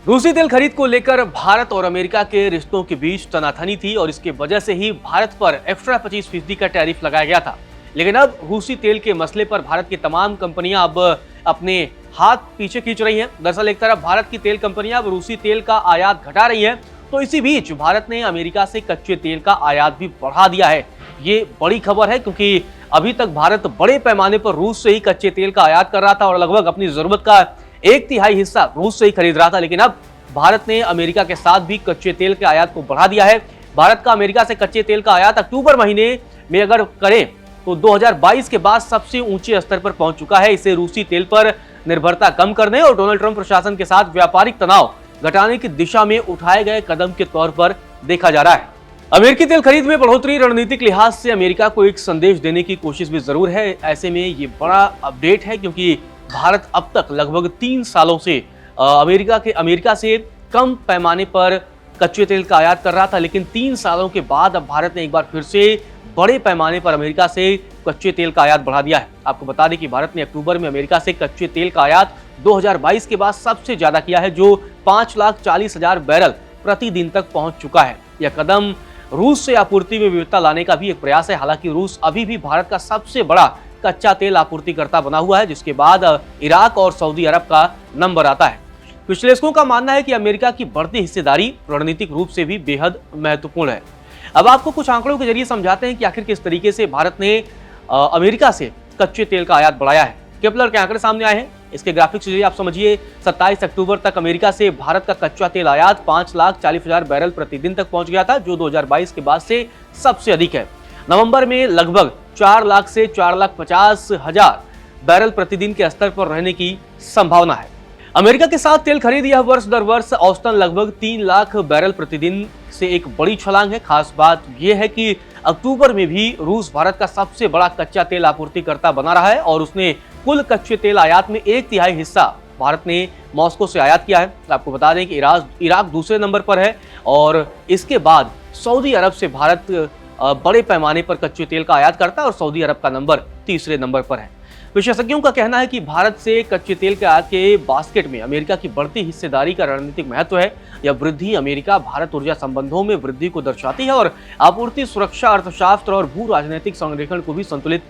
रूसी तेल खरीद को लेकर भारत और अमेरिका के रिश्तों के बीच तनातनी थी और इसके वजह से ही भारत पर एक्स्ट्रा 25% का टैरिफ लगाया गया था। लेकिन अब रूसी तेल के मसले पर भारत की तमाम कंपनियां अब अपने हाथ पीछे खींच रही हैं। दरअसल एक तरफ भारत की तेल कंपनियां अब रूसी तेल का आयात घटा रही हैं, तो इसी बीच भारत ने अमेरिका से कच्चे तेल का आयात भी बढ़ा दिया है। ये बड़ी खबर है क्योंकि अभी तक भारत बड़े पैमाने पर रूस से ही कच्चे तेल का आयात कर रहा था और लगभग अपनी जरूरत का 1/3 हिस्सा रूस से ही खरीद रहा था। लेकिन अब भारत ने अमेरिका के साथ भी कच्चे तेल के आयात को बढ़ा दिया है। भारत का अमेरिका से कच्चे तेल का आयात अक्टूबर महीने में अगर करें तो 2022 के बाद सबसे ऊंचे स्तर पर पहुंच चुका है। इसे रूसी तेल पर निर्भरता कम करने और डोनाल्ड ट्रंप प्रशासन के साथ व्यापारिक तनाव घटाने की दिशा में उठाए गए कदम के तौर पर देखा जा रहा है। अमेरिकी तेल खरीद में बढ़ोतरी रणनीतिक लिहाज से अमेरिका को एक संदेश देने की कोशिश भी जरूर है। ऐसे में ये बड़ा अपडेट है क्योंकि भारत अब तक लगभग 3 सालों से अमेरिका से कम पैमाने पर कच्चे तेल का आयात कर रहा था, लेकिन 3 सालों के बाद अब भारत ने एक बार फिर से बड़े पैमाने पर अमेरिका से कच्चे तेल का आयात बढ़ा दिया है। आपको बता दें कि भारत ने अक्टूबर में अमेरिका से कच्चे तेल का आयात 2022 के बाद सबसे ज्यादा किया है, जो 5,40,000 बैरल प्रतिदिन तक पहुंच चुका है। यह कदम रूस से आपूर्ति में विविधता लाने का भी एक प्रयास है। हालांकि रूस अभी भी भारत का सबसे बड़ा कच्चा तेल आपूर्तिकर्ता बना हुआ है, जिसके बाद इराक और सऊदी अरब का नंबर आता है। विश्लेषकों का मानना है कि अमेरिका की बढ़ती हिस्सेदारी रणनीतिक रूप से भी बेहद महत्वपूर्ण है। अब आपको कुछ आंकड़ों के जरिए समझाते हैं कि आखिर किस तरीके से भारत ने अमेरिका से कच्चे तेल का आयात बढ़ाया है। केपलर के आंकड़े सामने आए हैं, इसके ग्राफिक्स जरिए आप समझिए। 27 अक्टूबर तक अमेरिका से भारत का कच्चा तेल आयात 5,40,000 बैरल प्रतिदिन तक पहुंच गया था, जो 2022 के बाद से सबसे अधिक है। नवंबर में लगभग 4 लाख से 4,50,000 बैरल प्रतिदिन के स्तर पर रहने की संभावना है। अमेरिका के साथ तेल खरीद यह वर्ष दर वर्ष औसतन लगभग 3 लाख बैरल प्रतिदिन से एक बड़ी छलांग है। खास बात यह है कि अक्टूबर में भी रूस भारत का सबसे बड़ा कच्चा तेल आपूर्तिकर्ता बना रहा है और उसने कुल कच्चे तेल आयात में 1/3 हिस्सा भारत ने मॉस्को से आयात किया है। आपको बता दें कि इराक दूसरे नंबर पर है और इसके बाद सऊदी अरब से भारत बड़े पैमाने पर कच्चे तेल का आयात करता है और सऊदी अरब का नंबर तीसरे नंबर पर है। विशेषज्ञों का कहना है कि भारत से कच्चे तेल के आयात के बास्केट में अमेरिका की बढ़ती हिस्सेदारी का रणनीतिक महत्व है। यह वृद्धि अमेरिका भारत ऊर्जा संबंधों में वृद्धि को दर्शाती है और आपूर्ति सुरक्षा, अर्थशास्त्र और भू राजनीतिक संरेखण को भी संतुलित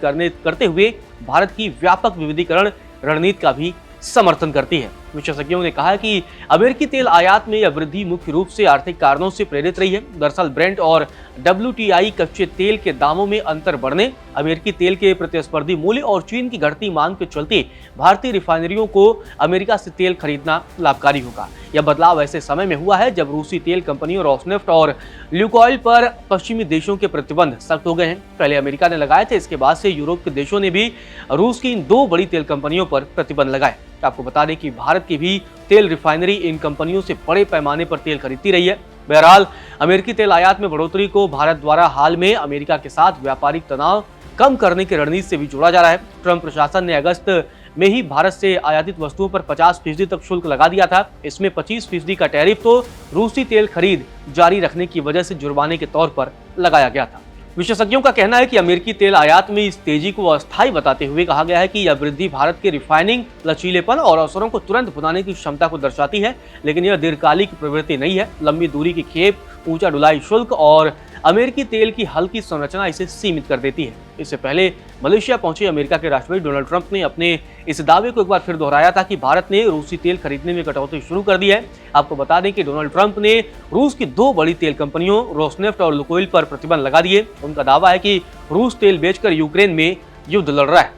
करते हुए भारत की व्यापक विविधीकरण रणनीति का भी समर्थन करती है। विशेषज्ञों ने कहा कि अमेरिकी तेल आयात में यह वृद्धि मुख्य रूप से आर्थिक कारणों से प्रेरित रही है। दरअसल ब्रेंट और WTI कच्चे तेल के दामों में अंतर बढ़ने, अमेरिकी तेल के प्रतिस्पर्धी मूल्य और चीन की घटती मांग के चलते भारतीय रिफाइनरियों को अमेरिका से तेल खरीदना लाभकारी होगा। यह बदलाव ऐसे समय में हुआ है जब रूसी तेल कंपनियों रोसनेफ्ट और ल्यूकॉयल पर पश्चिमी देशों के प्रतिबंध सख्त हो गए हैं। पहले अमेरिका ने लगाए थे, इसके बाद से यूरोप के देशों ने भी रूस की इन 2 बड़ी तेल कंपनियों पर प्रतिबंध लगाए। आपको बता दें कि भारत की भी तेल रिफाइनरी इन कंपनियों से बड़े पैमाने पर तेल खरीदती रही है। बहरहाल अमेरिकी तेल आयात में बढ़ोतरी को भारत द्वारा हाल में अमेरिका के साथ व्यापारिक तनाव कम करने की रणनीति से भी जोड़ा जा रहा है। ट्रंप प्रशासन ने अगस्त में ही भारत से आयातित वस्तुओं पर 50% तक शुल्क लगा दिया था। इसमें 25% का टैरिफ तो रूसी तेल खरीद जारी रखने की वजह से जुर्माने के तौर पर लगाया गया था। विशेषज्ञों का कहना है कि अमेरिकी तेल आयात में इस तेजी को अस्थायी बताते हुए कहा गया है कि यह वृद्धि भारत के रिफाइनिंग लचीलेपन और अवसरों को तुरंत बनाने की क्षमता को दर्शाती है, लेकिन यह दीर्घकालिक प्रवृत्ति नहीं है। लंबी दूरी की खेप, ऊंचा ढुलाई शुल्क और अमेरिकी तेल की हल्की संरचना इसे सीमित कर देती है। इससे पहले मलेशिया पहुंचे अमेरिका के राष्ट्रपति डोनाल्ड ट्रंप ने अपने इस दावे को एक बार फिर दोहराया था कि भारत ने रूसी तेल खरीदने में कटौती शुरू कर दी है। आपको बता दें कि डोनाल्ड ट्रंप ने रूस की 2 बड़ी तेल कंपनियों रोसनेफ्ट और लुकोइल पर प्रतिबंध लगा दिए। उनका दावा है कि रूस तेल बेचकर यूक्रेन में युद्ध लड़ रहा है।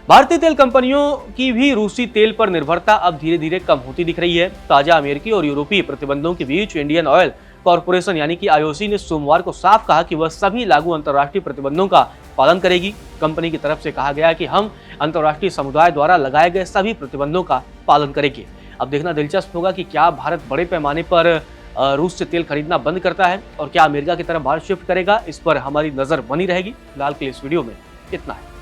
भारतीय तेल कंपनियों की भी रूसी तेल पर निर्भरता अब धीरे धीरे कम होती दिख रही है। ताजा अमेरिकी और यूरोपीय प्रतिबंधों के बीच इंडियन ऑयल कॉर्पोरेशन यानी कि IOC ने सोमवार को साफ कहा कि वह सभी लागू अंतर्राष्ट्रीय प्रतिबंधों का पालन करेगी। कंपनी की तरफ से कहा गया है कि हम अंतर्राष्ट्रीय समुदाय द्वारा लगाए गए सभी प्रतिबंधों का पालन करेंगे। अब देखना दिलचस्प होगा कि क्या भारत बड़े पैमाने पर रूस से तेल खरीदना बंद करता है और क्या अमेरिका की तरफ भारत शिफ्ट करेगा। इस पर हमारी नजर बनी रहेगी। फिलहाल के लिए इस वीडियो में इतना है।